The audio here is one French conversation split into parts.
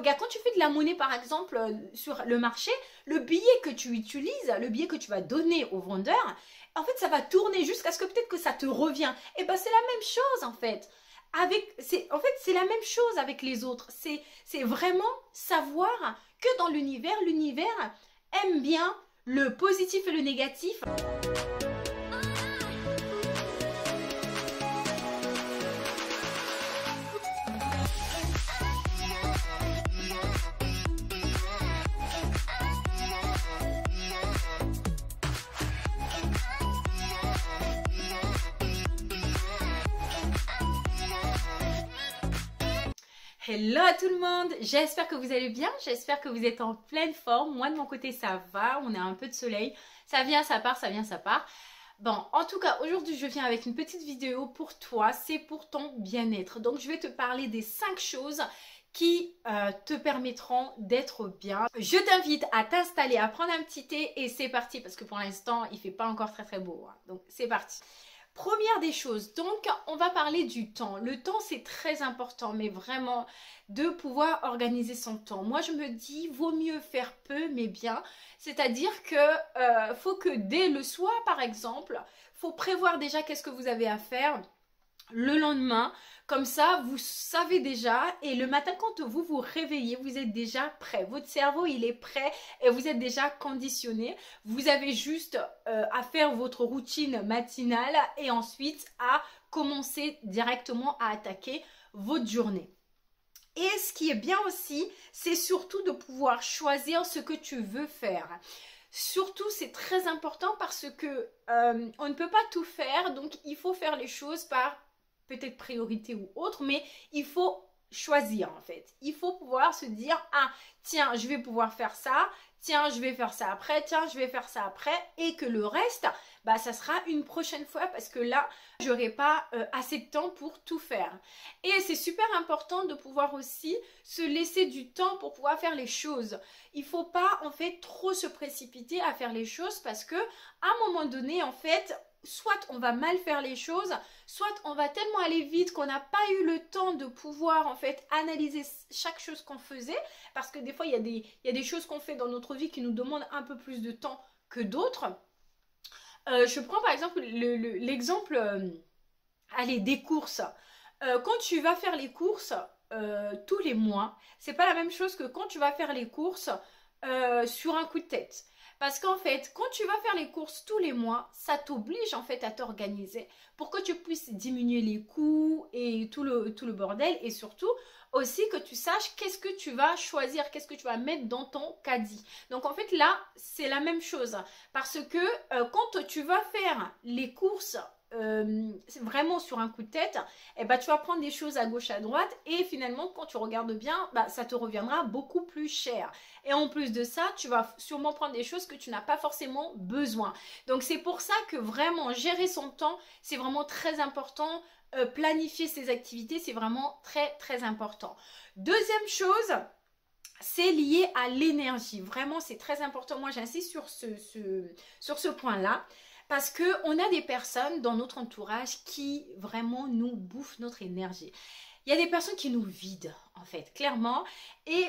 Regarde, quand tu fais de la monnaie, par exemple, sur le marché, le billet que tu utilises, le billet que tu vas donner au vendeur, en fait, ça va tourner jusqu'à ce que peut-être que ça te revient. Et ben, c'est la même chose, en fait. C'est la même chose avec les autres. C'est vraiment savoir que dans l'univers aime bien le positif et le négatif. Hello à tout le monde, j'espère que vous allez bien, j'espère que vous êtes en pleine forme. Moi de mon côté ça va, on a un peu de soleil, ça vient, ça part, ça vient, ça part. Bon, en tout cas aujourd'hui je viens avec une petite vidéo pour toi, c'est pour ton bien-être. Donc je vais te parler des 5 choses qui te permettront d'être bien. Je t'invite à t'installer, à prendre un petit thé et c'est parti parce que pour l'instant il fait pas encore très beau, hein. Donc c'est parti. Première des choses, donc on va parler du temps. Le temps c'est très important, mais vraiment de pouvoir organiser son temps. Moi je me dis, vaut mieux faire peu mais bien. C'est-à-dire que faut que dès le soir par exemple, faut prévoir déjà qu'est-ce que vous avez à faire le lendemain. Comme ça, vous savez déjà et le matin quand vous vous réveillez, vous êtes déjà prêt. Votre cerveau, il est prêt et vous êtes déjà conditionné. Vous avez juste à faire votre routine matinale et ensuite à commencer directement à attaquer votre journée. Et ce qui est bien aussi, c'est surtout de pouvoir choisir ce que tu veux faire. Surtout, c'est très important parce que on ne peut pas tout faire, donc il faut faire les choses par peut-être priorité ou autre, mais il faut choisir en fait. Il faut pouvoir se dire, ah tiens, je vais pouvoir faire ça, tiens, je vais faire ça après, tiens, je vais faire ça après, et que le reste, bah ça sera une prochaine fois parce que là, j'aurai pas assez de temps pour tout faire. Et c'est super important de pouvoir aussi se laisser du temps pour pouvoir faire les choses. Il faut pas en fait trop se précipiter à faire les choses parce que à un moment donné, en fait, soit on va mal faire les choses, soit on va tellement aller vite qu'on n'a pas eu le temps de pouvoir en fait analyser chaque chose qu'on faisait, parce que des fois il y a des choses qu'on fait dans notre vie qui nous demandent un peu plus de temps que d'autres. Je prends par exemple l'exemple allez, des courses. Quand tu vas faire les courses tous les mois, c'est pas la même chose que quand tu vas faire les courses sur un coup de tête. Parce qu'en fait, quand tu vas faire les courses tous les mois, ça t'oblige en fait à t'organiser pour que tu puisses diminuer les coûts et tout le bordel, et surtout aussi que tu saches qu'est-ce que tu vas choisir, qu'est-ce que tu vas mettre dans ton caddie. Donc en fait là, c'est la même chose parce que quand tu vas faire les courses vraiment sur un coup de tête, et bah, tu vas prendre des choses à gauche à droite et finalement quand tu regardes bien, bah, ça te reviendra beaucoup plus cher. Et en plus de ça, tu vas sûrement prendre des choses que tu n'as pas forcément besoin. Donc c'est pour ça que vraiment gérer son temps, c'est vraiment très important. Planifier ses activités, c'est vraiment très important. Deuxième chose, c'est lié à l'énergie. Vraiment, c'est très important. Moi, j'insiste sur ce point-là. Parce qu'on a des personnes dans notre entourage qui vraiment nous bouffent notre énergie. Il y a des personnes qui nous vident, en fait, clairement. Et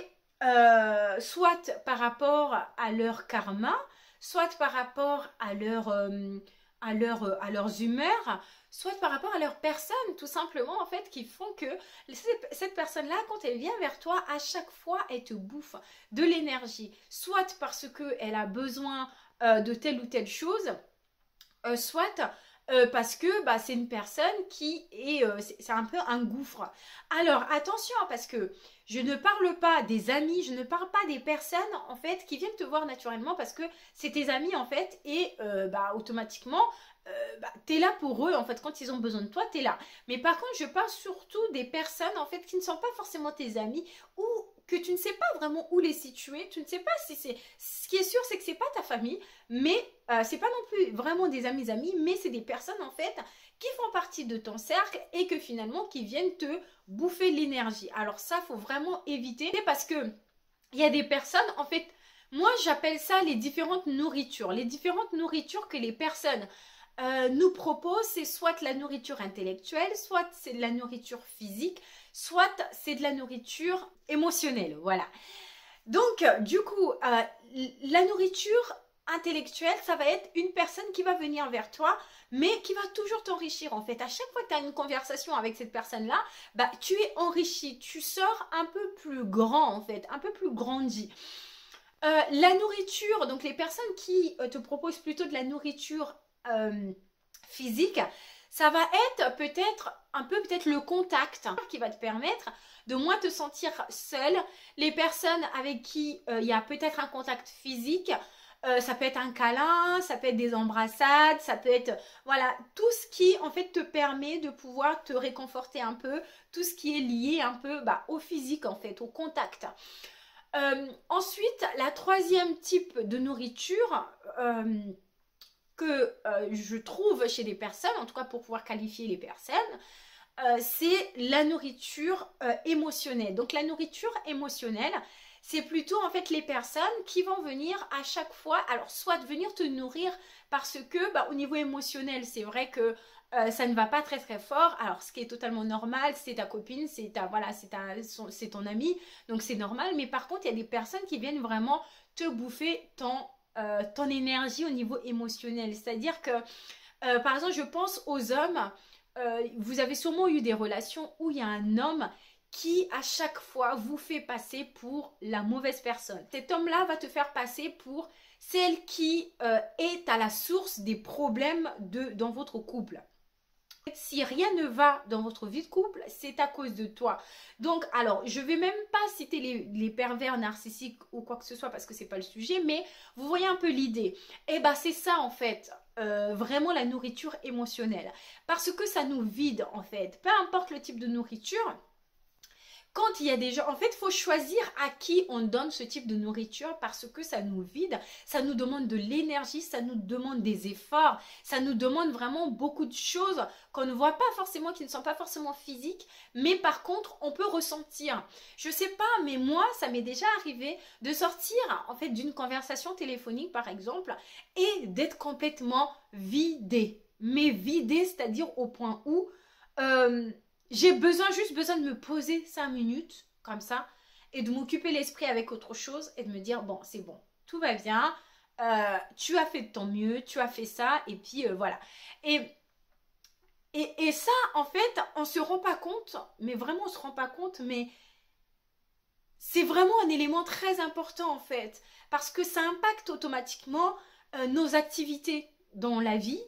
soit par rapport à leur karma, soit par rapport à leurs humeurs, soit par rapport à leur personne, tout simplement, en fait, qui font que cette personne-là, quand elle vient vers toi, à chaque fois, elle te bouffe de l'énergie. Soit parce qu'elle a besoin de telle ou telle chose, soit parce que bah, c'est une personne qui est, c'est un peu un gouffre. Alors attention, parce que je ne parle pas des amis, je ne parle pas des personnes en fait qui viennent te voir naturellement parce que c'est tes amis en fait et bah, automatiquement bah, t'es là pour eux en fait, quand ils ont besoin de toi t'es là. Mais par contre je parle surtout des personnes en fait qui ne sont pas forcément tes amis ou que tu ne sais pas vraiment où les situer, tu ne sais pas si c'est... Ce qui est sûr, c'est que c'est pas ta famille, mais c'est pas non plus vraiment des amis, mais c'est des personnes en fait qui font partie de ton cercle et que finalement qui viennent te bouffer l'énergie. Alors ça, faut vraiment éviter parce que il y a des personnes en fait, moi j'appelle ça les différentes nourritures. Les différentes nourritures que les personnes nous proposent, c'est soit la nourriture intellectuelle, soit c'est de la nourriture physique, soit c'est de la nourriture émotionnelle, voilà. Donc, du coup, la nourriture intellectuelle, ça va être une personne qui va venir vers toi, mais qui va toujours t'enrichir en fait. À chaque fois que tu as une conversation avec cette personne-là, bah, tu es enrichi, tu sors un peu plus grand en fait, un peu plus grandi. La nourriture, donc les personnes qui te proposent plutôt de la nourriture physique, ça va être peut-être un peu peut-être le contact qui va te permettre de moins te sentir seul. Les personnes avec qui il y a peut-être un contact physique, ça peut être un câlin, ça peut être des embrassades, ça peut être voilà tout ce qui en fait te permet de pouvoir te réconforter un peu, tout ce qui est lié un peu au physique en fait, au contact. Ensuite, la troisième type de nourriture que je trouve chez les personnes, en tout cas pour pouvoir qualifier les personnes, c'est la nourriture émotionnelle. Donc la nourriture émotionnelle, c'est plutôt en fait les personnes qui vont venir à chaque fois, alors soit venir te nourrir parce que au niveau émotionnel, c'est vrai que ça ne va pas très très fort. Alors ce qui est totalement normal, c'est ta copine, c'est ton ami, donc c'est normal. Mais par contre, il y a des personnes qui viennent vraiment te bouffer ton énergie au niveau émotionnel. C'est-à-dire que, par exemple, je pense aux hommes. Vous avez sûrement eu des relations où il y a un homme qui à chaque fois vous fait passer pour la mauvaise personne. Cet homme-là va te faire passer pour celle qui est à la source des problèmes dans votre couple. Si rien ne va dans votre vie de couple, c'est à cause de toi. Donc, alors, je ne vais même pas citer les pervers narcissiques ou quoi que ce soit parce que ce n'est pas le sujet, mais vous voyez un peu l'idée. Eh bien, c'est ça en fait, vraiment la nourriture émotionnelle. Parce que ça nous vide en fait. Peu importe le type de nourriture. Quand il y a des gens, en fait, il faut choisir à qui on donne ce type de nourriture parce que ça nous vide, ça nous demande de l'énergie, ça nous demande des efforts, ça nous demande vraiment beaucoup de choses qu'on ne voit pas forcément, qui ne sont pas forcément physiques, mais par contre, on peut ressentir. Je sais pas, mais moi, ça m'est déjà arrivé de sortir, en fait, d'une conversation téléphonique, par exemple, et d'être complètement vidée. Mais vidée, c'est-à-dire au point où... j'ai juste besoin de me poser 5 minutes, comme ça, et de m'occuper l'esprit avec autre chose, et de me dire, bon, c'est bon, tout va bien, tu as fait de ton mieux, tu as fait ça, et puis voilà. Et ça, en fait, on ne se rend pas compte, mais vraiment, on ne se rend pas compte, mais c'est vraiment un élément très important, en fait, parce que ça impacte automatiquement nos activités dans la vie,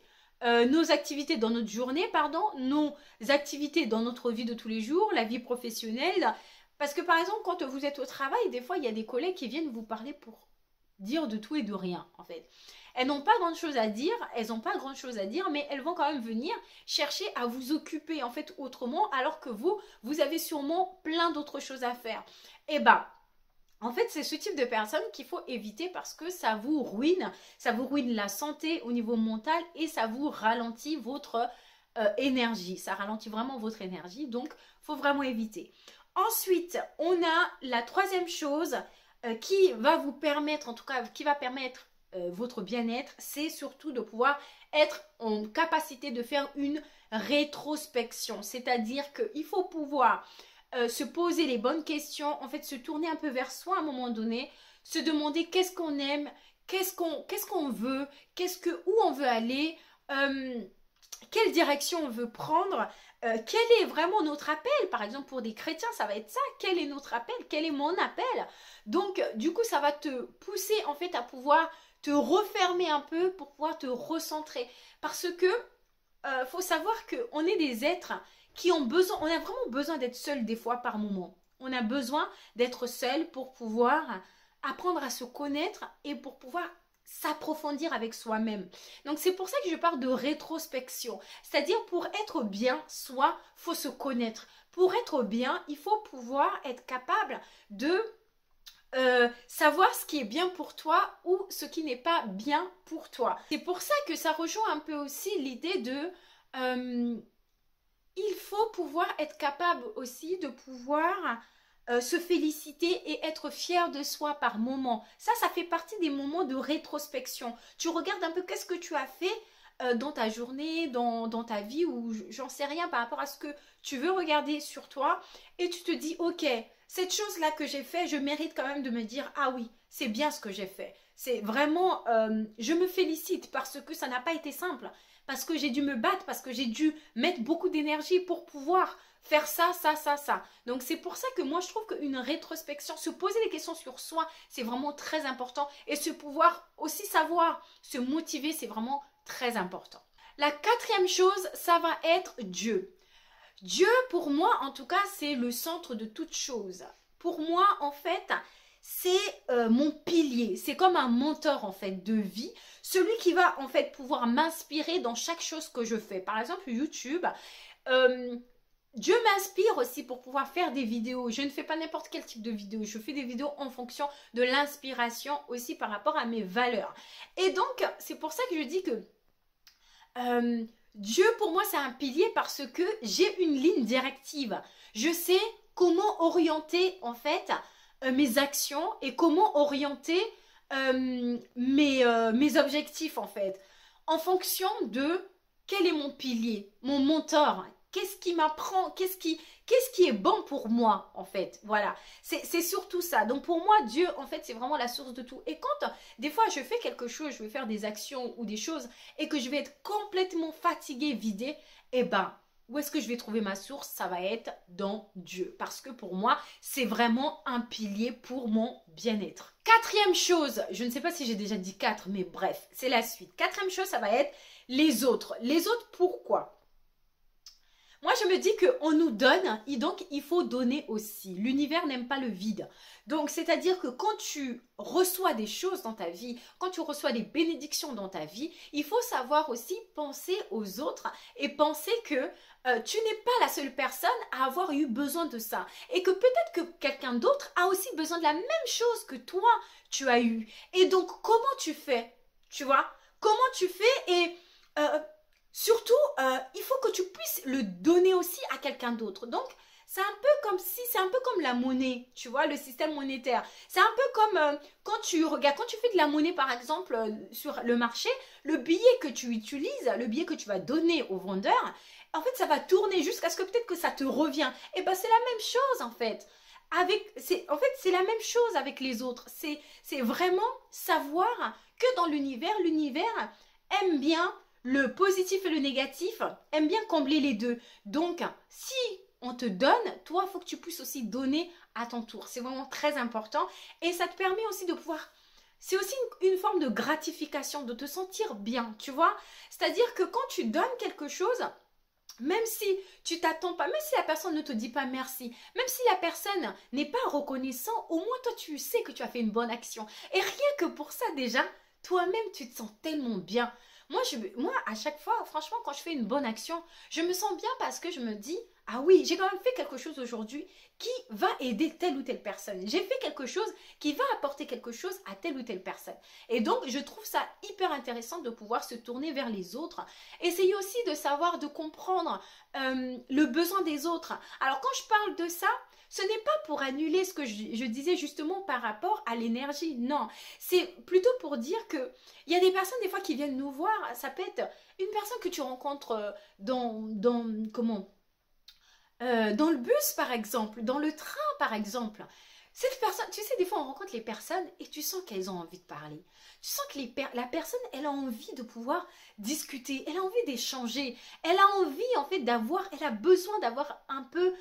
nos activités dans notre journée, pardon, nos activités dans notre vie de tous les jours, la vie professionnelle. Parce que par exemple, quand vous êtes au travail, des fois, il y a des collègues qui viennent vous parler pour dire de tout et de rien, en fait. Elles n'ont pas grand-chose à dire, mais elles vont quand même venir chercher à vous occuper, en fait, autrement, alors que vous avez sûrement plein d'autres choses à faire. Et en fait, c'est ce type de personnes qu'il faut éviter parce que ça vous ruine la santé au niveau mental et ça vous ralentit votre énergie. Ça ralentit vraiment votre énergie, donc il faut vraiment éviter. Ensuite, on a la troisième chose qui va vous permettre, en tout cas, qui va permettre votre bien-être, c'est surtout de pouvoir être en capacité de faire une rétrospection. C'est-à-dire qu'il faut pouvoir... se poser les bonnes questions, en fait se tourner un peu vers soi à un moment donné, se demander qu'est-ce qu'on aime, qu'est-ce qu'on veut, où on veut aller, quelle direction on veut prendre, quel est vraiment notre appel. Par exemple pour des chrétiens ça va être ça, quel est notre appel, quel est mon appel. Donc du coup ça va te pousser en fait à pouvoir te refermer un peu pour pouvoir te recentrer, parce que faut savoir qu'on est des êtres qui ont besoin, on a vraiment besoin d'être seul des fois par moment. On a besoin d'être seul pour pouvoir apprendre à se connaître et pour pouvoir s'approfondir avec soi-même. Donc c'est pour ça que je parle de rétrospection. C'est-à-dire pour être bien, il faut se connaître. Pour être bien, il faut pouvoir être capable de savoir ce qui est bien pour toi ou ce qui n'est pas bien pour toi. C'est pour ça que ça rejoint un peu aussi l'idée de... il faut pouvoir être capable aussi de pouvoir se féliciter et être fier de soi par moment. Ça fait partie des moments de rétrospection. Tu regardes un peu qu'est-ce que tu as fait dans ta journée, dans ta vie, ou j'en sais rien par rapport à ce que tu veux regarder sur toi, et tu te dis, ok, cette chose-là que j'ai fait, je mérite quand même de me dire, ah oui, c'est bien ce que j'ai fait. C'est vraiment, je me félicite parce que ça n'a pas été simple, parce que j'ai dû me battre, parce que j'ai dû mettre beaucoup d'énergie pour pouvoir faire ça, ça, ça, ça. Donc c'est pour ça que moi je trouve qu'une rétrospection, se poser des questions sur soi, c'est vraiment très important. Et se pouvoir aussi savoir se motiver, c'est vraiment très important. La quatrième chose, ça va être Dieu. Dieu, pour moi, en tout cas, c'est le centre de toute chose. Pour moi, en fait, c'est mon pilier. C'est comme un mentor, en fait, de vie. Celui qui va, en fait, pouvoir m'inspirer dans chaque chose que je fais. Par exemple, YouTube. Dieu m'inspire aussi pour pouvoir faire des vidéos. Je ne fais pas n'importe quel type de vidéo. Je fais des vidéos en fonction de l'inspiration aussi par rapport à mes valeurs. Et donc, c'est pour ça que je dis que Dieu, pour moi, c'est un pilier parce que j'ai une ligne directive. Je sais comment orienter, en fait, mes actions et comment orienter mes objectifs, en fait. En fonction de quel est mon pilier, mon mentor. Qu'est-ce qui m'apprend, qu'est-ce qui est bon pour moi, en fait. Voilà, c'est surtout ça. Donc pour moi, Dieu, en fait, c'est vraiment la source de tout. Et quand des fois je fais quelque chose, je vais faire des actions ou des choses et que je vais être complètement fatiguée, vidée, eh ben, où est-ce que je vais trouver ma source? Ça va être dans Dieu. Parce que pour moi, c'est vraiment un pilier pour mon bien-être. Quatrième chose, je ne sais pas si j'ai déjà dit 4, mais bref, c'est la suite. Quatrième chose, ça va être les autres. Les autres, pourquoi? Moi, je me dis qu'on nous donne et donc il faut donner aussi. L'univers n'aime pas le vide. Donc, c'est-à-dire que quand tu reçois des choses dans ta vie, quand tu reçois des bénédictions dans ta vie, il faut savoir aussi penser aux autres et penser que tu n'es pas la seule personne à avoir eu besoin de ça. Et que peut-être que quelqu'un d'autre a aussi besoin de la même chose que toi, tu as eu. Et donc, comment tu fais? Tu vois? Comment tu fais et... surtout, il faut que tu puisses le donner aussi à quelqu'un d'autre. Donc, c'est un peu comme si, c'est un peu comme la monnaie, tu vois, le système monétaire. C'est un peu comme quand tu regardes, quand tu fais de la monnaie, par exemple, sur le marché, le billet que tu utilises, le billet que tu vas donner au vendeur, en fait, ça va tourner jusqu'à ce que peut-être que ça te revient. Et ben, c'est la même chose, en fait. En fait, c'est la même chose avec les autres. C'est vraiment savoir que dans l'univers aime bien le positif et le négatif, aime bien combler les deux. Donc, si on te donne, toi, il faut que tu puisses aussi donner à ton tour. C'est vraiment très important. Et ça te permet aussi de pouvoir... C'est aussi une forme de gratification, de te sentir bien, tu vois. C'est-à-dire que quand tu donnes quelque chose... Même si tu t'attends pas, même si la personne ne te dit pas merci, même si la personne n'est pas reconnaissant, au moins toi tu sais que tu as fait une bonne action. Et rien que pour ça déjà, toi-même tu te sens tellement bien. Moi, à chaque fois, franchement, quand je fais une bonne action, je me sens bien parce que je me dis, ah oui, j'ai quand même fait quelque chose aujourd'hui qui va aider telle ou telle personne. J'ai fait quelque chose qui va apporter quelque chose à telle ou telle personne. Et donc, je trouve ça hyper intéressant de pouvoir se tourner vers les autres. Essayer aussi de savoir, de comprendre le besoin des autres. Alors, quand je parle de ça, ce n'est pas pour annuler ce que je disais justement par rapport à l'énergie. Non, c'est plutôt pour dire que il y a des personnes des fois qui viennent nous voir. Ça peut être une personne que tu rencontres comment dans le bus par exemple, dans le train par exemple. Cette personne, tu sais, des fois on rencontre les personnes et tu sens qu'elles ont envie de parler. Tu sens que la personne, elle a envie de pouvoir discuter, elle a envie d'échanger, elle a envie en fait elle a besoin d'avoir un peu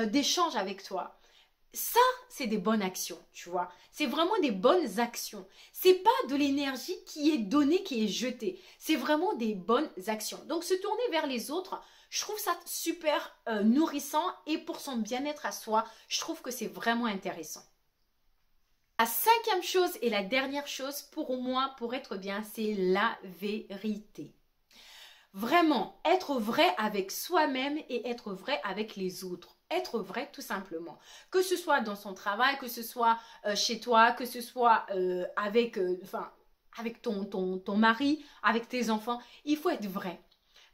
d'échange avec toi. Ça, c'est des bonnes actions, tu vois. C'est vraiment des bonnes actions. C'est pas de l'énergie qui est donnée, qui est jetée. C'est vraiment des bonnes actions. Donc, se tourner vers les autres, je trouve ça super nourrissant et pour son bien-être à soi, je trouve que c'est vraiment intéressant. La cinquième chose et la dernière chose pour moi, pour être bien, c'est la vérité. Vraiment, être vrai avec soi-même et être vrai avec les autres. Être vrai tout simplement. Que ce soit dans son travail, que ce soit chez toi, que ce soit avec ton mari, avec tes enfants, il faut être vrai.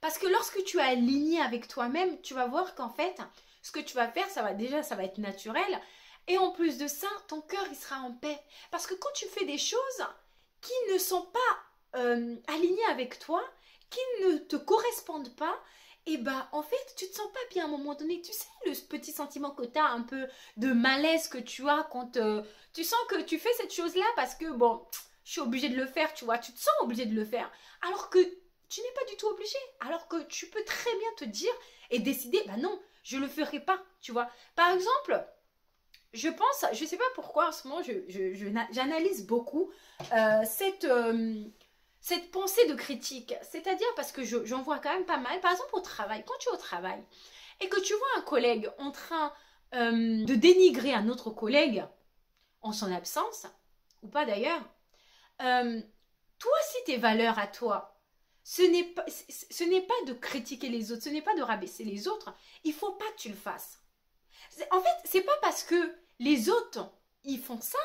Parce que lorsque tu es aligné avec toi-même, tu vas voir qu'en fait, ce que tu vas faire, ça va être naturel. Et en plus de ça, ton cœur, il sera en paix. Parce que quand tu fais des choses qui ne sont pas alignées avec toi, qui ne te correspondent pas, et bah en fait tu te sens pas bien à un moment donné. Tu sais, le petit sentiment que tu as, un peu de malaise que tu as quand tu sens que tu fais cette chose là parce que bon, je suis obligée de le faire, tu vois, tu te sens obligée de le faire, alors que tu n'es pas du tout obligée, alors que tu peux très bien te dire et décider, bah non, je le ferai pas, tu vois. Par exemple, je pense, je sais pas pourquoi en ce moment, j'analyse beaucoup cette pensée de critique. C'est-à-dire parce que j'en vois quand même pas mal. Par exemple, au travail, quand tu es au travail et que tu vois un collègue en train de dénigrer un autre collègue en son absence, ou pas d'ailleurs, toi, si tes valeurs à toi, ce n'est pas de critiquer les autres, ce n'est pas de rabaisser les autres, il faut pas que tu le fasses. En fait, c'est pas parce que les autres, ils font ça,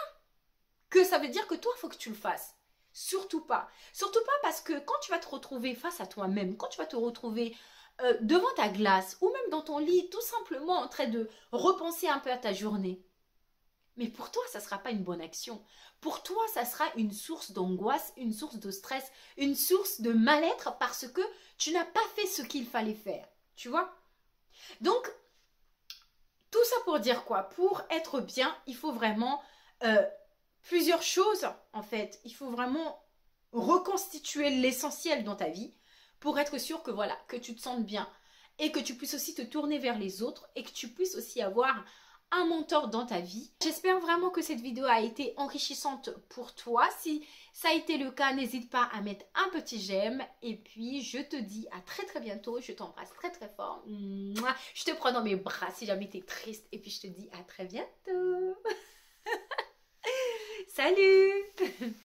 que ça veut dire que toi, il faut que tu le fasses. Surtout pas. Surtout pas parce que quand tu vas te retrouver face à toi-même, quand tu vas te retrouver devant ta glace ou même dans ton lit, tout simplement en train de repenser un peu à ta journée, mais pour toi, ça ne sera pas une bonne action. Pour toi, ça sera une source d'angoisse, une source de stress, une source de mal-être parce que tu n'as pas fait ce qu'il fallait faire. Tu vois? Donc, tout ça pour dire quoi? Pour être bien, il faut vraiment plusieurs choses, en fait. Il faut vraiment reconstituer l'essentiel dans ta vie pour être sûr que voilà, que tu te sentes bien et que tu puisses aussi te tourner vers les autres et que tu puisses aussi avoir un mentor dans ta vie. J'espère vraiment que cette vidéo a été enrichissante pour toi. Si ça a été le cas, n'hésite pas à mettre un petit j'aime. Et puis, je te dis à très très bientôt. Je t'embrasse très très fort. Mouah. Je te prends dans mes bras si jamais tu es triste. Et puis, je te dis à très bientôt. Salut!